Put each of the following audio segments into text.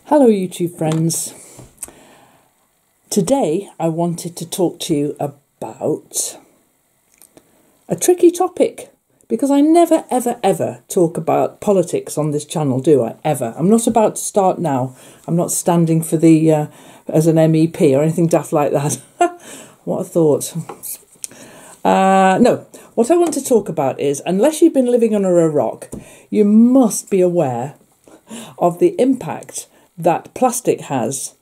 Hello YouTube friends. Today I wanted to talk to you about a tricky topic because I never ever talk about politics on this channel, do I? Ever. I'm not about to start now. I'm not standing for the as an MEP or anything daft like that. What a thought. No, what I want to talk about is, unless you've been living under a rock, you must be aware of the impact that plastic has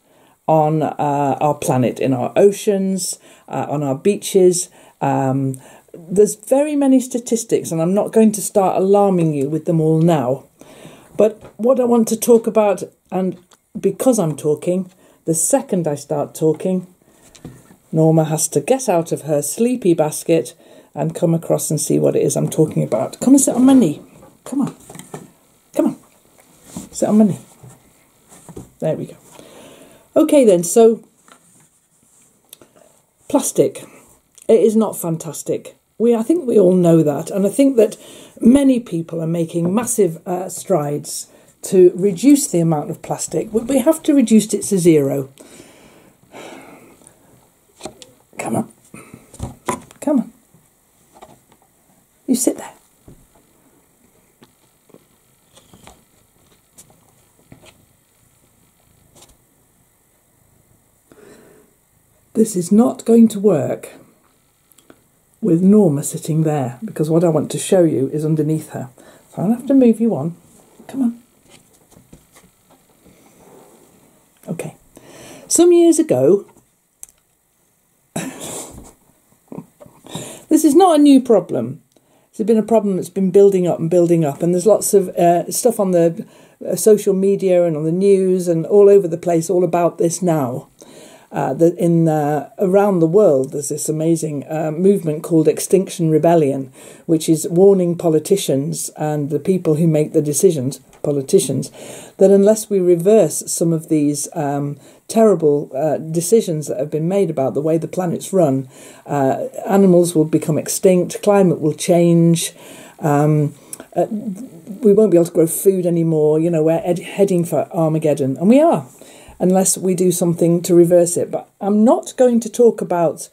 on our planet, in our oceans, on our beaches. There's very many statistics, and I'm not going to start alarming you with them all now. But what I want to talk about, and because I'm talking, the second I start talking, Norma has to get out of her sleepy basket and come across and see what it is I'm talking about. Come and sit on my knee. Come on. Come on. Sit on my knee. There we go. Okay then, so plastic. It is not fantastic. I think we all know that, and I think that many people are making massive strides to reduce the amount of plastic. We have to reduce it to zero. Come on. Come on. You sit there. This is not going to work with Norma sitting there, because what I want to show you is underneath her. So I'll have to move you on. Come on. Okay. Some years ago, this is not a new problem. It's been a problem that's been building up, and there's lots of stuff on the social media and on the news and all over the place all about this now. Around the world, there's this amazing movement called Extinction Rebellion, which is warning politicians and the people who make the decisions, politicians, that unless we reverse some of these terrible decisions that have been made about the way the planet's run, animals will become extinct, climate will change, we won't be able to grow food anymore. You know, we're heading for Armageddon, and we are, unless we do something to reverse it. But I'm not going to talk about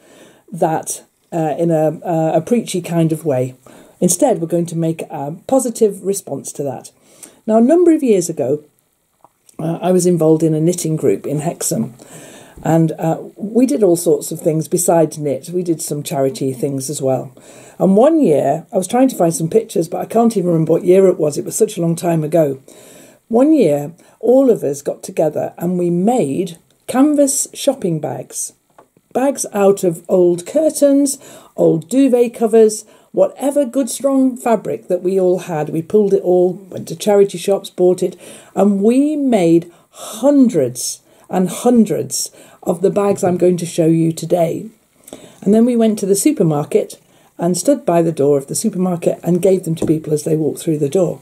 that in a preachy kind of way. Instead, we're going to make a positive response to that. Now, a number of years ago, I was involved in a knitting group in Hexham, and we did all sorts of things besides knit. We did some charity things as well. And one year, I was trying to find some pictures, but I can't even remember what year it was. It was such a long time ago. One year, all of us got together and we made canvas shopping bags. Bags out of old curtains, old duvet covers, whatever good strong fabric that we all had. We pulled it all, went to charity shops, bought it, and we made hundreds and hundreds of the bags I'm going to show you today. And then we went to the supermarket and stood by the door of the supermarket and gave them to people as they walked through the door.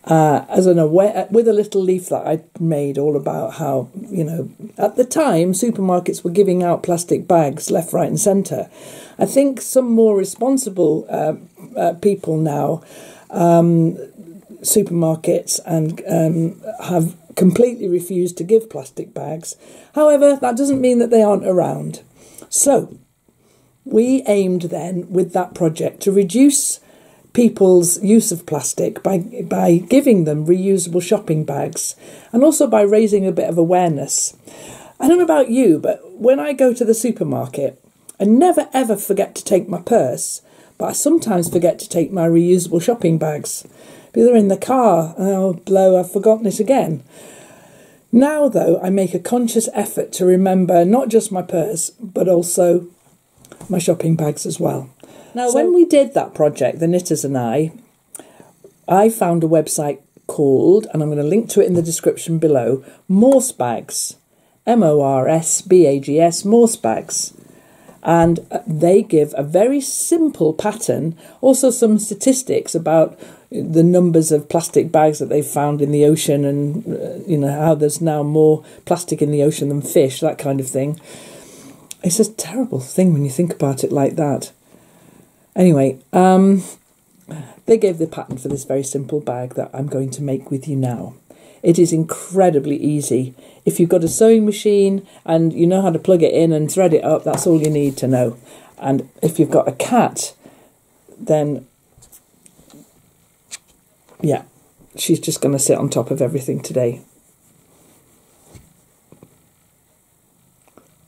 With a little leaf that I'd made all about how, you know, at the time supermarkets were giving out plastic bags left, right and centre. I think some more responsible people now, supermarkets, and have completely refused to give plastic bags. However, that doesn't mean that they aren't around. So we aimed then with that project to reduce people's use of plastic by giving them reusable shopping bags, and also by raising a bit of awareness. I don't know about you, but when I go to the supermarket, I never ever forget to take my purse, but I sometimes forget to take my reusable shopping bags. Because they're in the car, and oh blow, I've forgotten it again. Now though, I make a conscious effort to remember not just my purse, but also my shopping bags as well. Now, when we did that project, the knitters and I found a website called, and I'm going to link to it in the description below, Morsebags, MORSBAGS, Morsebags. And they give a very simple pattern, also some statistics about the numbers of plastic bags that they've found in the ocean, and you know, how there's now more plastic in the ocean than fish, that kind of thing. It's a terrible thing when you think about it like that. Anyway, they gave the pattern for this very simple bag that I'm going to make with you now. It is incredibly easy. If you've got a sewing machine and you know how to plug it in and thread it up, that's all you need to know. And if you've got a cat, then yeah, she's just going to sit on top of everything today.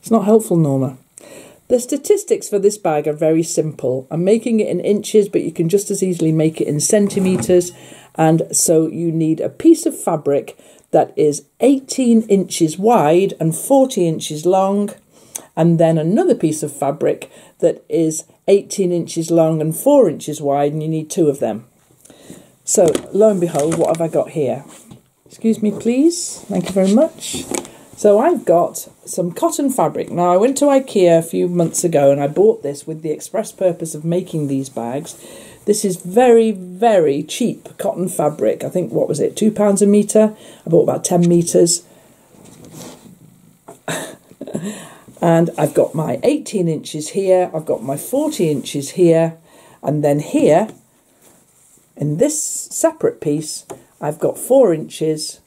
It's not helpful, Norma. The statistics for this bag are very simple. I'm making it in inches, but you can just as easily make it in centimetres. And so you need a piece of fabric that is 18 inches wide and 40 inches long. And then another piece of fabric that is 18 inches long and 4 inches wide, and you need 2 of them. So, lo and behold, what have I got here? Excuse me, please. Thank you very much. So I've got some cotton fabric. Now, I went to IKEA a few months ago and I bought this with the express purpose of making these bags. This is very, very cheap cotton fabric. I think, what was it, £2 a metre? I bought about 10 metres. And I've got my 18 inches here. I've got my 40 inches here. And then here, in this separate piece, I've got 4 inches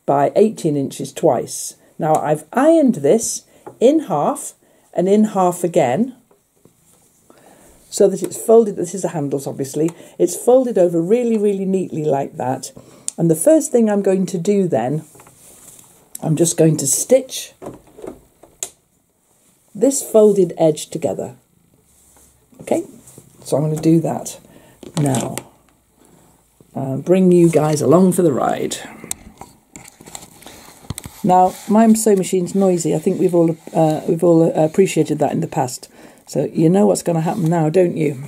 by 18 inches twice. Now I've ironed this in half and in half again so that it's folded. This is the handles, obviously. It's folded over really, really neatly like that. And the first thing I'm going to do then, I'm just going to stitch this folded edge together. Okay, so I'm going to do that now. Bring you guys along for the ride. Now, my sewing machine's noisy. I think we've all appreciated that in the past. So you know what's going to happen now, don't you?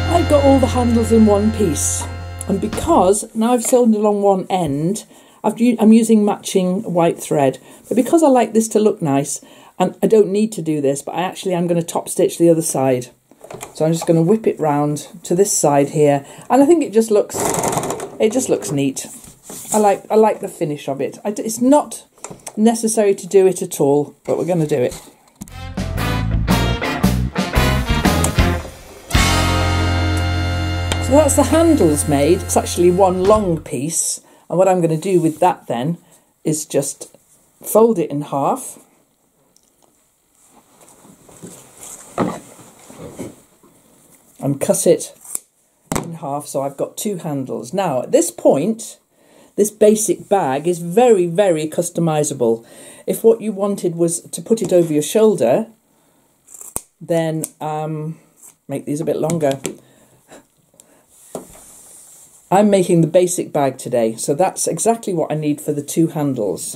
I've got all the handles in one piece. And because now I've sewn along one end, I'm using matching white thread. But because I like this to look nice, and I don't need to do this, but I'm going to top stitch the other side. So I'm just going to whip it round to this side here, and I think it just looks neat. I like the finish of it. It's not necessary to do it at all, but we're going to do it. So that's the handles made. It's actually one long piece, and what I'm going to do with that then is just fold it in half. And cut it in half, so I've got 2 handles. Now, at this point, this basic bag is very, very customizable. If what you wanted was to put it over your shoulder, then make these a bit longer. I'm making the basic bag today, so that's exactly what I need for the 2 handles.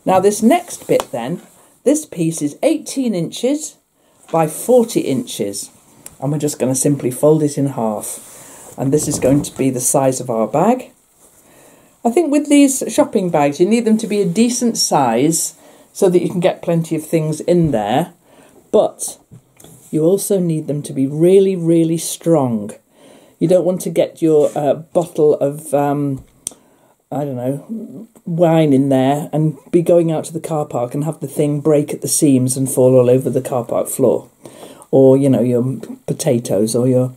Now, this next bit then, this piece is 18 inches by 40 inches. And we're just going to simply fold it in half. And this is going to be the size of our bag. I think with these shopping bags, you need them to be a decent size so that you can get plenty of things in there. But you also need them to be really, really strong. You don't want to get your bottle of, I don't know, wine in there and be going out to the car park and have the thing break at the seams and fall all over the car park floor. Or, you know, your potatoes or your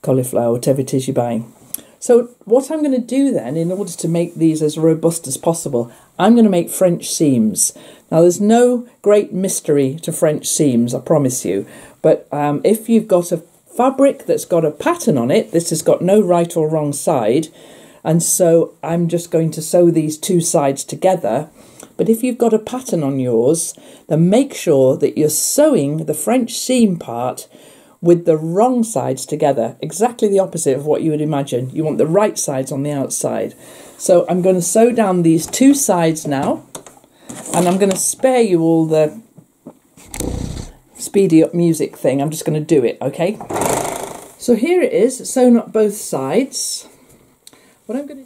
cauliflower, whatever it is you're buying. So what I'm going to do then, in order to make these as robust as possible, I'm going to make French seams. Now, there's no great mystery to French seams, I promise you. But if you've got a fabric that's got a pattern on it, this has got no right or wrong side. And so I'm just going to sew these 2 sides together. But if you've got a pattern on yours, then make sure that you're sewing the French seam part with the wrong sides together. Exactly the opposite of what you would imagine. You want the right sides on the outside. So I'm going to sew down these 2 sides now. And I'm going to spare you all the speedy up music thing. I'm just going to do it, okay? So here it is, sewn up both sides. What I'm going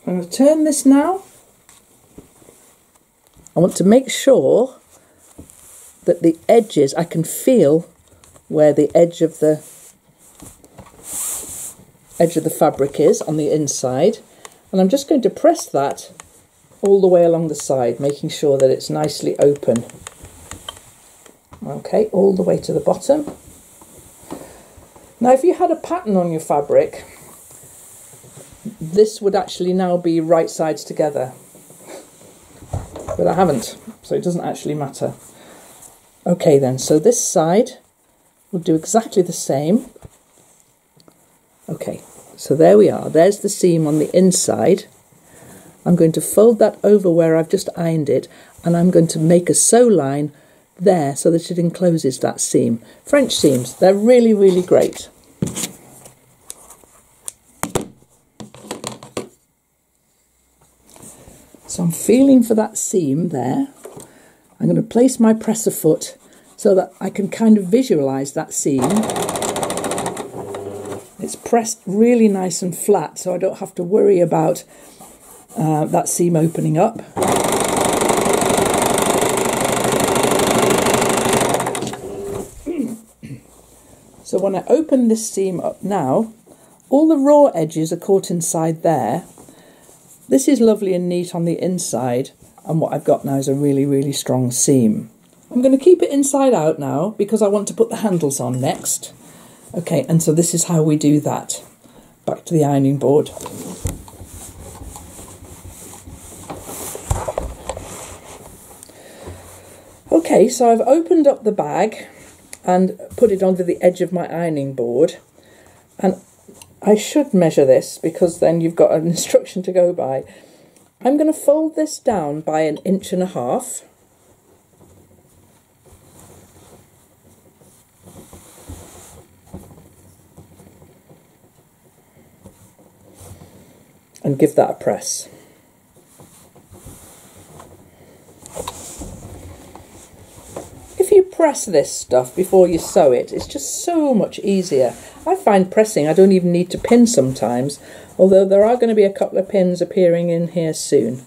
to turn this now. I want to make sure that the edges, I can feel where the edge of the fabric is on the inside, and I'm just going to press that all the way along the side, making sure that it's nicely open. Okay, all the way to the bottom. Now if you had a pattern on your fabric, this would actually now be right sides together. But I haven't, so it doesn't actually matter. Okay then, so this side will do exactly the same. Okay, so there we are. There's the seam on the inside. I'm going to fold that over where I've just ironed it, and I'm going to make a sew line there so that it encloses that seam. French seams, they're really, really great. So I'm feeling for that seam there. I'm going to place my presser foot so that I can kind of visualise that seam. It's pressed really nice and flat, so I don't have to worry about that seam opening up. So when I open this seam up now, all the raw edges are caught inside there. This is lovely and neat on the inside, and what I've got now is a really, really strong seam. I'm going to keep it inside out now because I want to put the handles on next. Okay, and so this is how we do that. Back to the ironing board. Okay, so I've opened up the bag and put it onto the edge of my ironing board, and I should measure this because then you've got an instruction to go by. I'm going to fold this down by 1.5 inches. And give that a press. If you press this stuff before you sew it, it's just so much easier. I find pressing, I don't even need to pin sometimes, although there are going to be a couple of pins appearing in here soon.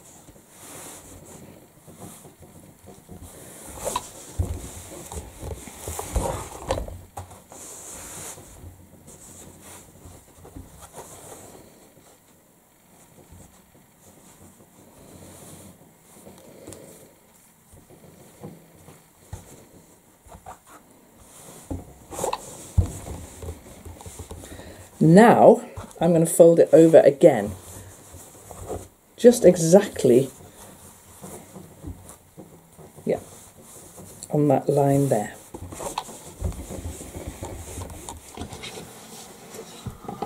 Now I'm going to fold it over again, just exactly, yeah, on that line there.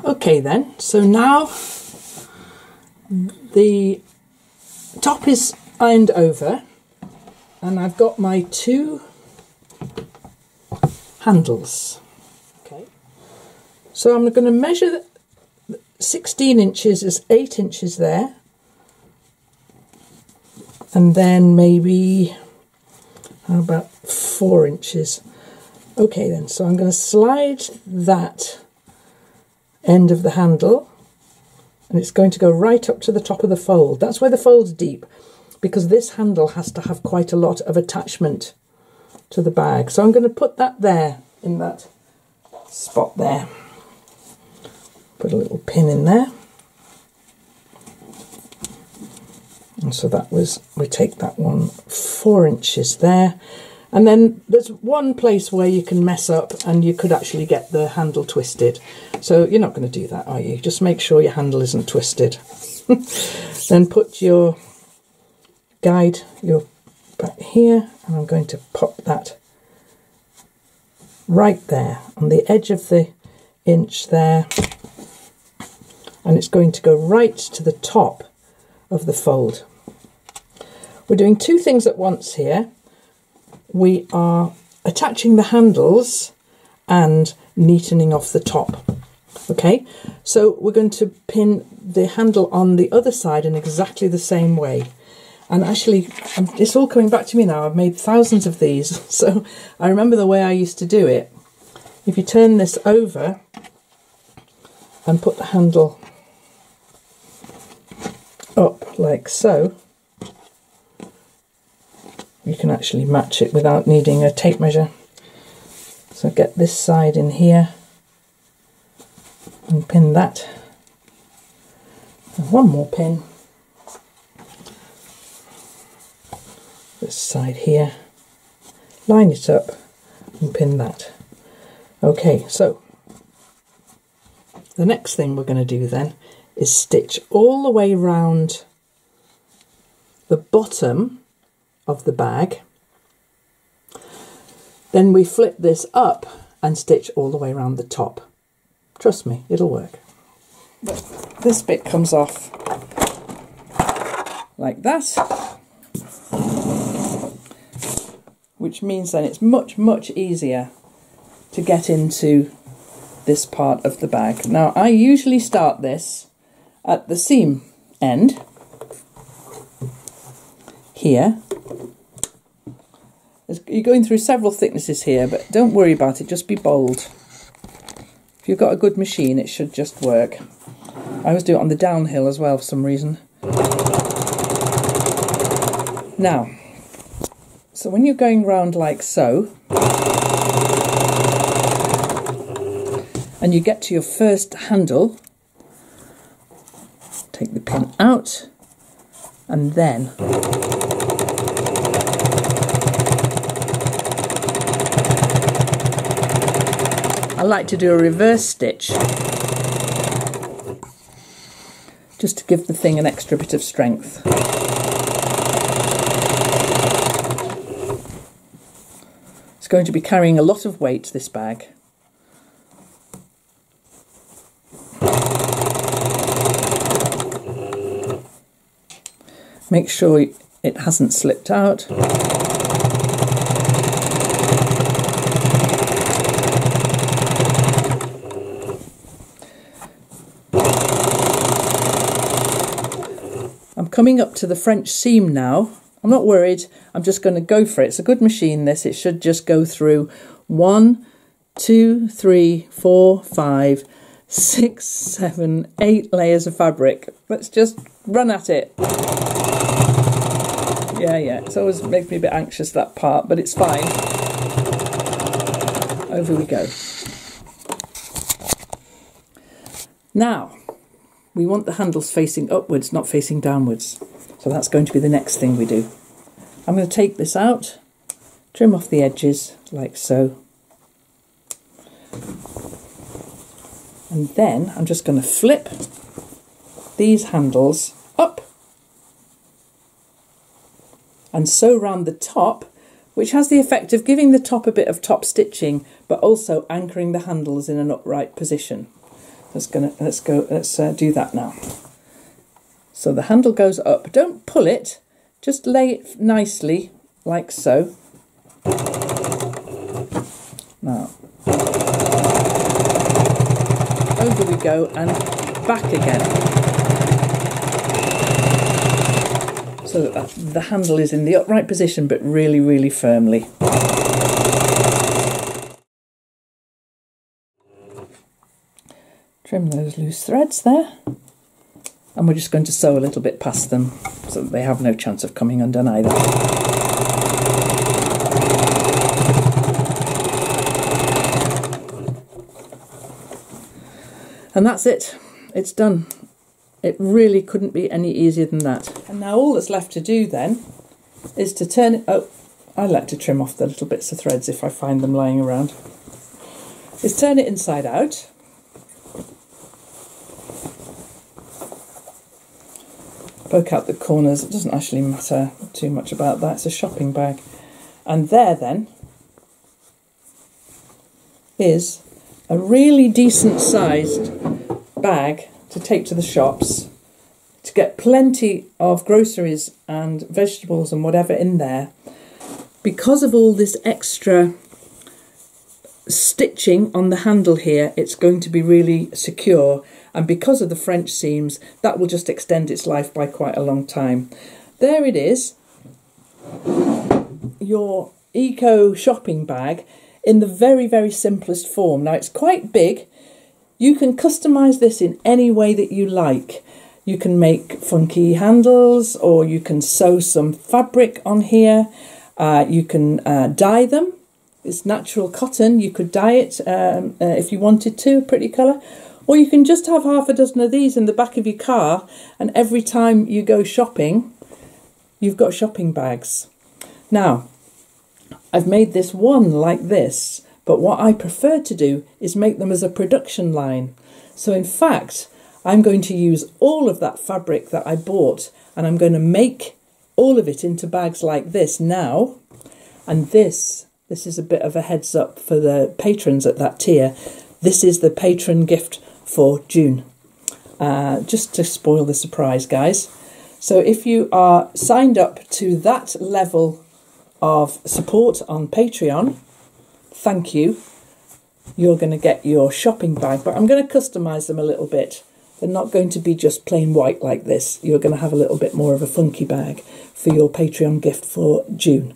Okay then, so now the top is ironed over and I've got my 2 handles. So I'm going to measure 16 inches is 8 inches there, and then maybe, how about 4 inches? Okay then, so I'm going to slide that end of the handle, and it's going to go right up to the top of the fold. That's why the fold's deep, because this handle has to have quite a lot of attachment to the bag. So I'm going to put that there, in that spot there. Put a little pin in there. And so that was, we take that one 4 inches there. And then there's one place where you can mess up and you could actually get the handle twisted. So you're not going to do that, are you? Just make sure your handle isn't twisted. Then put your guide, your back here, and I'm going to pop that right there on the edge of the inch there. And it's going to go right to the top of the fold. We're doing 2 things at once here. We are attaching the handles and neatening off the top. Okay, so we're going to pin the handle on the other side in exactly the same way. And actually, it's all coming back to me now. I've made thousands of these, so I remember the way I used to do it. If you turn this over and put the handle up like so, you can actually match it without needing a tape measure. So get this side in here and pin that, and one more pin this side here, line it up and pin that. Okay, so the next thing we're going to do then is stitch all the way round the bottom of the bag. Then we flip this up and stitch all the way around the top. Trust me, it'll work. This bit comes off like that, which means then it's much easier to get into this part of the bag. Now, I usually start this at the seam end here. You're going through several thicknesses here, but don't worry about it, just be bold. If you've got a good machine, it should just work. I always do it on the downhill as well for some reason. Now, so when you're going round like so, and you get to your first handle, take the pin out, and then I like to do a reverse stitch just to give the thing an extra bit of strength. It's going to be carrying a lot of weight, this bag. Make sure it hasn't slipped out. I'm coming up to the French seam now. I'm not worried, I'm just going to go for it. It's a good machine, this. It should just go through 1, 2, 3, 4, 5, 6, 7, 8 layers of fabric. Let's just run at it. Yeah, it always makes me a bit anxious, that part, but it's fine. Over we go. Now, we want the handles facing upwards, not facing downwards. So that's going to be the next thing we do. I'm going to take this out, trim off the edges like so. And then I'm just going to flip these handles up and sew round the top, which has the effect of giving the top a bit of top stitching, but also anchoring the handles in an upright position. Let's do that now. So the handle goes up. Don't pull it, just lay it nicely, like so. Now, over we go and back again. So that the handle is in the upright position, but really firmly. Trim those loose threads there. And we're just going to sew a little bit past them so that they have no chance of coming undone either. And that's it. It's done. It really couldn't be any easier than that. And now all that's left to do then is to turn it... Oh, I like to trim off the little bits of threads if I find them lying around. Is turn it inside out. Poke out the corners. It doesn't actually matter too much about that. It's a shopping bag. And there then is a really decent sized bag to take to the shops to get plenty of groceries and vegetables and whatever in there. Because of all this extra stitching on the handle here, it's going to be really secure. And because of the French seams, that will just extend its life by quite a long time. There it is, your eco shopping bag in the very simplest form. Now it's quite big. You can customise this in any way that you like. You can make funky handles, or you can sew some fabric on here. You can dye them. It's natural cotton. You could dye it if you wanted to, a pretty colour. Or you can just have half a dozen of these in the back of your car, and every time you go shopping, you've got shopping bags. Now, I've made this one like this, but what I prefer to do is make them as a production line. So in fact, I'm going to use all of that fabric that I bought, and I'm going to make all of it into bags like this now. And this is a bit of a heads up for the patrons at that tier. This is the patron gift for June. Just to spoil the surprise, guys. So if you are signed up to that level of support on Patreon, thank you. You're going to get your shopping bag, but I'm going to customise them a little bit. They're not going to be just plain white like this. You're going to have a little bit more of a funky bag for your Patreon gift for June.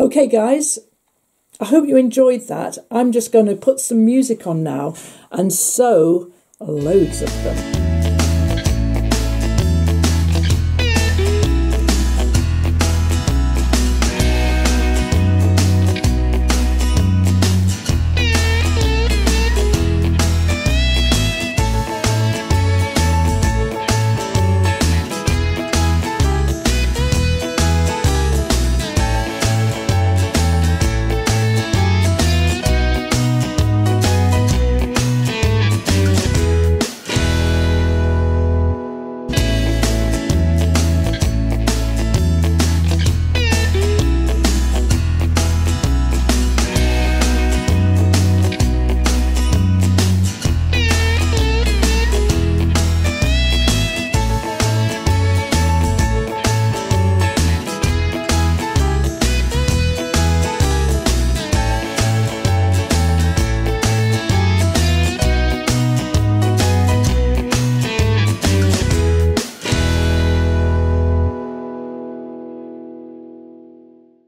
Okay, guys, I hope you enjoyed that. I'm just going to put some music on now and sew loads of them.